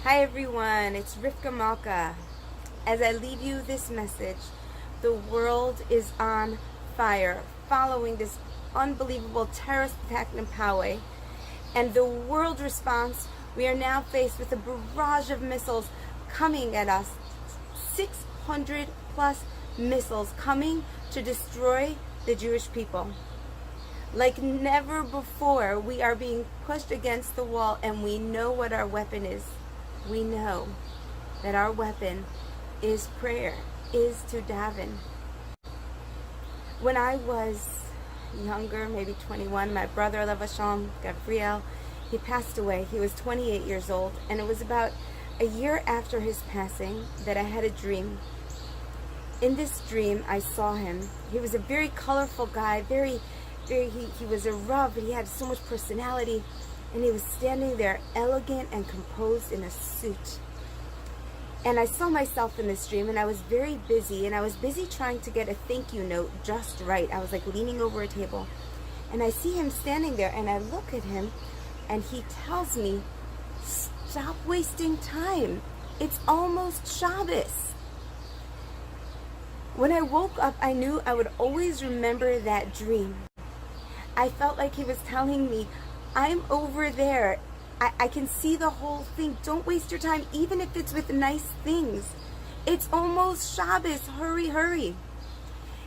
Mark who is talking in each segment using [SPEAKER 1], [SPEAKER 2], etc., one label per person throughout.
[SPEAKER 1] Hi everyone, it's Rivka Malka. As I leave you this message, the world is on fire following this unbelievable terrorist attack in Poway. And the world response, we are now faced with a barrage of missiles coming at us. 600 plus missiles coming to destroy the Jewish people. Like never before, we are being pushed against the wall, and we know what our weapon is. We know that our weapon is prayer, is to daven. When I was younger, maybe 21, my brother, Alav Hashem, Gabriel, he passed away. He was 28 years old, and it was about a year after his passing that I had a dream. In this dream, I saw him. He was a very colorful guy, he was a Rav, but he had so much personality. And he was standing there elegant and composed in a suit. And I saw myself in this dream, and I was very busy, and I was busy trying to get a thank you note just right. I was like leaning over a table, and I see him standing there, and I look at him, and he tells me, stop wasting time. It's almost Shabbos. When I woke up, I knew I would always remember that dream. I felt like he was telling me, I'm over there. I can see the whole thing. Don't waste your time, even if it's with nice things. It's almost Shabbos. Hurry, hurry.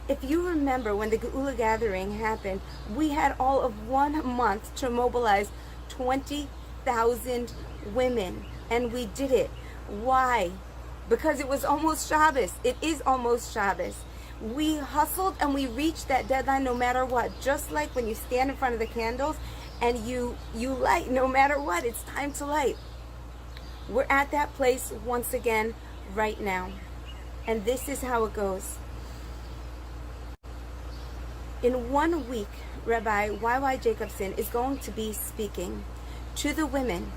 [SPEAKER 1] If you remember when the Geula gathering happened, we had all of 1 month to mobilize 20,000 women. And we did it. Why? Because it was almost Shabbos. It is almost Shabbos. We hustled and we reached that deadline no matter what. Just like when you stand in front of the candles and you light no matter what. It's time to light. We're at that place once again right now. And this is how it goes. In 1 week, Rabbi Y.Y. Jacobson is going to be speaking to the women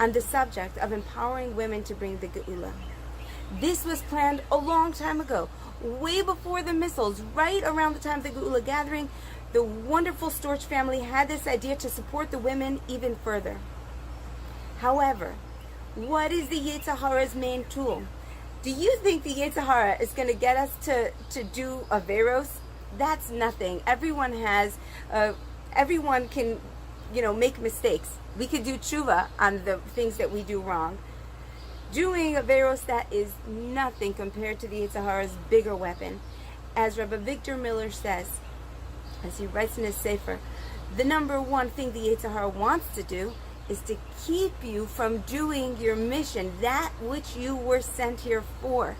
[SPEAKER 1] on the subject of empowering women to bring the Geula. This was planned a long time ago, way before the missiles, right around the time of the Geula gathering. The wonderful Storch family had this idea to support the women even further. However, what is the Yetzer Hara's main tool? Do you think the Yetzer Hara is going to get us to do Averos? That's nothing. Everyone can, make mistakes. We could do tshuva on the things that we do wrong. Doing Averos, that is nothing compared to the Yetzer Hara's bigger weapon. As Rabbi Victor Miller says, as he writes in his Sefer, the number one thing the Yetzer Hara wants to do is to keep you from doing your mission, that which you were sent here for.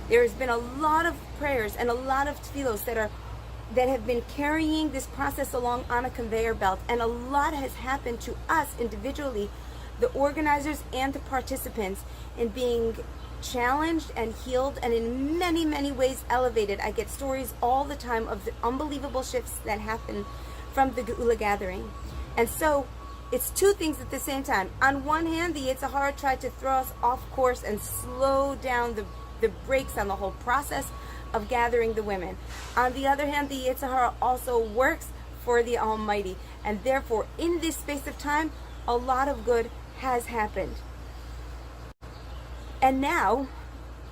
[SPEAKER 1] There has been a lot of prayers and a lot of tefillos that have been carrying this process along on a conveyor belt, and a lot has happened to us individually, the organizers and the participants, in being challenged and healed and in many, many ways elevated. I get stories all the time of the unbelievable shifts that happen from the Geula gathering. And so it's two things at the same time. On one hand, the Yetzer Hara tried to throw us off course and slow down the brakes on the whole process of gathering the women. On the other hand, the Yetzer Hara also works for the Almighty, and therefore in this space of time a lot of good has happened. And now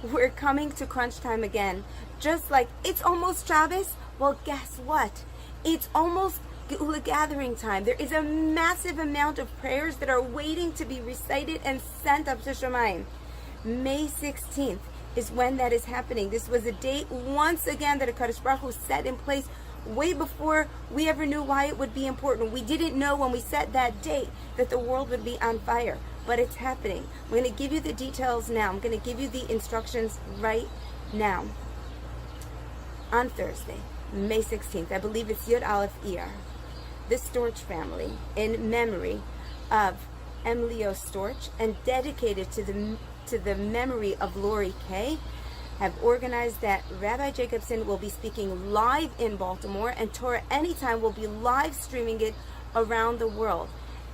[SPEAKER 1] we're coming to crunch time again. Just like it's almost Shabbos, well, guess what? It's almost Geula gathering time. There is a massive amount of prayers that are waiting to be recited and sent up to Shemayim. May 16th is when that is happening. This was a date, once again, that HaKadosh Baruch Hu set in place way before we ever knew why it would be important. We didn't know when we set that date that the world would be on fire. But it's happening. I'm going to give you the details now. I'm going to give you the instructions right now. On Thursday, May 16th, I believe it's Yud Aleph Iyar, the Storch family, in memory of Emilio Storch and dedicated to the memory of Lori Kay, have organized that Rabbi Jacobson will be speaking live in Baltimore, and Torah Anytime will be live streaming it around the world.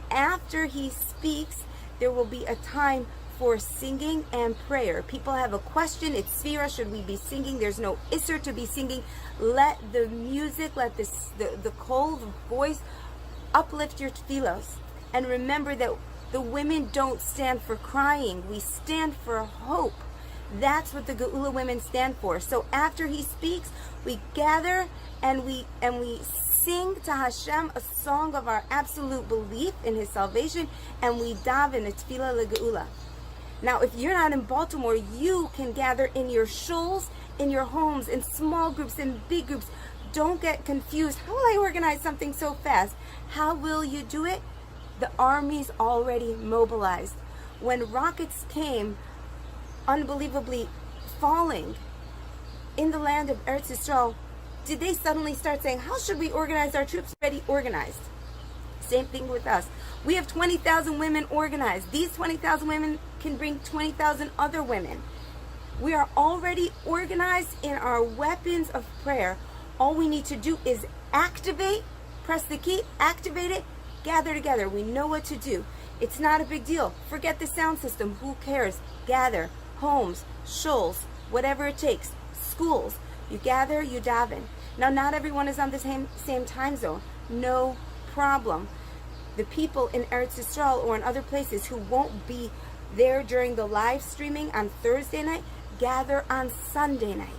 [SPEAKER 1] After he speaks, there will be a time for singing and prayer. People have a question. It's Sfira. Should we be singing? There's no Isser to be singing. Let the music, let the voice uplift your tefillos. And remember that The women don't stand for crying. We stand for hope. That's what the Geula women stand for. So after he speaks, we gather and we sing to Hashem a song of our absolute belief in his salvation, and we daven a tefillah legeula. Now, if you're not in Baltimore, you can gather in your shuls, in your homes, in small groups, in big groups. Don't get confused. How will I organize something so fast? How will you do it? The army's already mobilized. When rockets came, unbelievably falling in the land of Eretz Yisrael, did they suddenly start saying, how should we organize our troops? Already organized. Same thing with us. We have 20,000 women organized. These 20,000 women can bring 20,000 other women. We are already organized in our weapons of prayer. All we need to do is activate, press the key, activate it, gather together. We know what to do. It's not a big deal. Forget the sound system. Who cares? Gather. Homes, shuls, whatever it takes. Schools. You gather, you daven. Now, not everyone is on the same time zone. No problem. The people in Eretz Yisrael or in other places who won't be there during the live streaming on Thursday night, gather on Sunday night.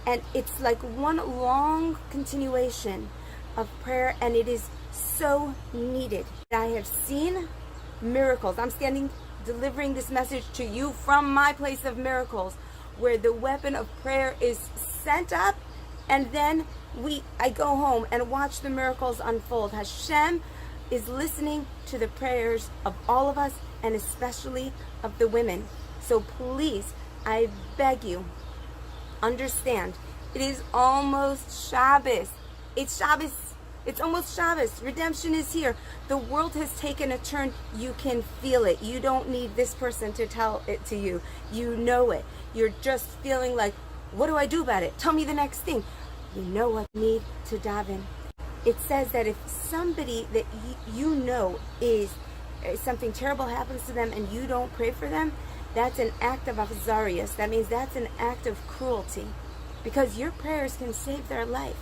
[SPEAKER 1] And it's like one long continuation of prayer, and it is so needed. I have seen miracles. I'm standing delivering this message to you from my place of miracles, where the weapon of prayer is sent up, and then I go home and watch the miracles unfold. Hashem is listening to the prayers of all of us, and especially of the women. So please, I beg you, understand, it is almost Shabbos. It's Shabbos. It's almost Shabbos. Redemption is here. The world has taken a turn. You can feel it. You don't need this person to tell it to you. You know it. You're just feeling like, what do I do about it? Tell me the next thing. You know what you need to daven. It says that if somebody that you know is something terrible happens to them and you don't pray for them, that's an act of achzarius. That means that's an act of cruelty, because your prayers can save their life.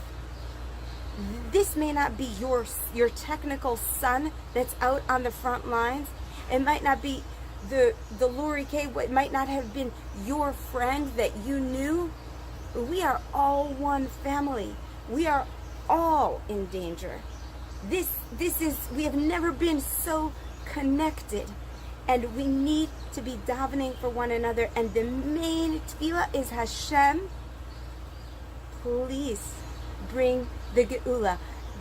[SPEAKER 1] This may not be your technical son that's out on the front lines. It might not be the Lori K. It might not have been your friend that you knew. We are all one family. We are all in danger. We have never been so connected, and we need to be davening for one another. And the main tefillah is, Hashem, please bring the Geula.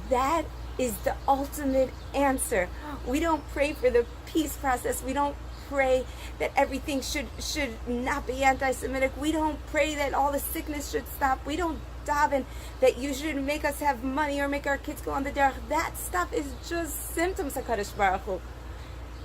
[SPEAKER 1] That is the ultimate answer. We don't pray for the peace process. We don't pray that everything should not be anti-Semitic. We don't pray that all the sickness should stop. We don't daven that you should make us have money or make our kids go on the derech. That stuff is just symptoms, HaKadosh Baruch Hu.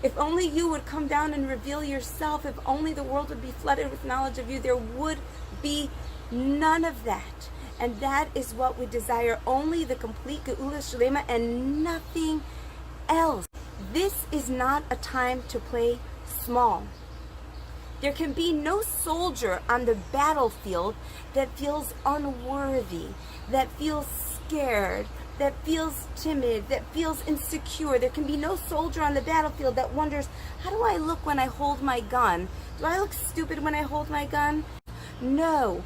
[SPEAKER 1] If only you would come down and reveal yourself, if only the world would be flooded with knowledge of you, there would be none of that. And that is what we desire, only the complete Geula Shalema and nothing else. This is not a time to play small. There can be no soldier on the battlefield that feels unworthy, that feels scared, that feels timid, that feels insecure. There can be no soldier on the battlefield that wonders, how do I look when I hold my gun? Do I look stupid when I hold my gun? No.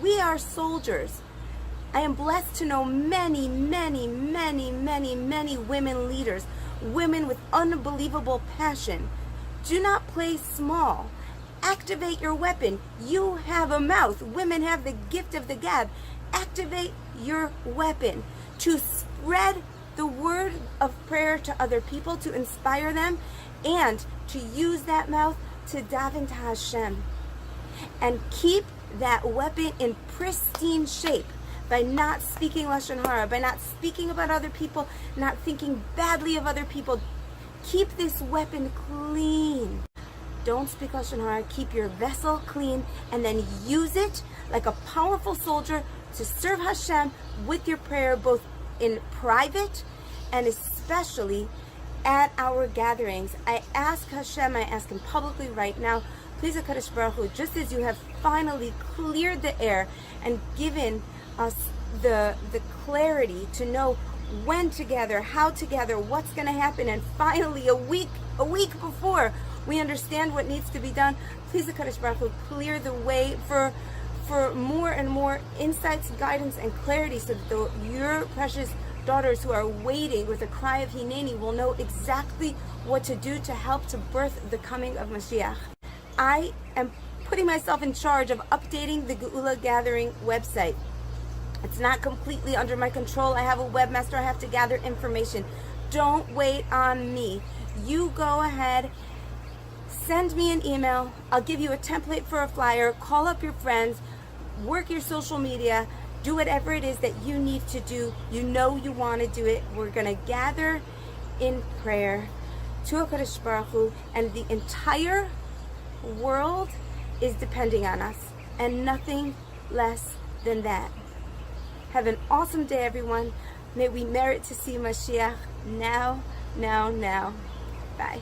[SPEAKER 1] We are soldiers. I am blessed to know many, many, many, many, many women leaders, women with unbelievable passion. Do not play small. Activate your weapon. You have a mouth. Women have the gift of the gab. Activate your weapon to spread the word of prayer to other people, to inspire them, and to use that mouth to daven to Hashem. And keep that weapon in pristine shape by not speaking Lashon Hara, by not speaking about other people, not thinking badly of other people. Keep this weapon clean. Don't speak Lashon Hara. Keep your vessel clean, and then use it like a powerful soldier to serve Hashem with your prayer, both in private and especially at our gatherings. I ask Hashem, I ask Him publicly right now, please, HaKadosh Baruch Hu, just as you have finally cleared the air and given us the clarity to know when to gather, how to gather, what's going to happen, and finally a week before we understand what needs to be done, please, HaKadosh Baruch Hu, clear the way for more and more insights, guidance, and clarity, so that your precious daughters who are waiting with a cry of Hineni will know exactly what to do to help to birth the coming of Mashiach. I am putting myself in charge of updating the Geula Gathering website. It's not completely under my control. I have a webmaster. I have to gather information. Don't wait on me. You go ahead, send me an email. I'll give you a template for a flyer. Call up your friends, work your social media, do whatever it is that you need to do. You know you want to do it. We're going to gather in prayer to HaKadosh Baruch Hu, and the entire world is depending on us, and nothing less than that. Have an awesome day, everyone. May we merit to see Mashiach now. Bye.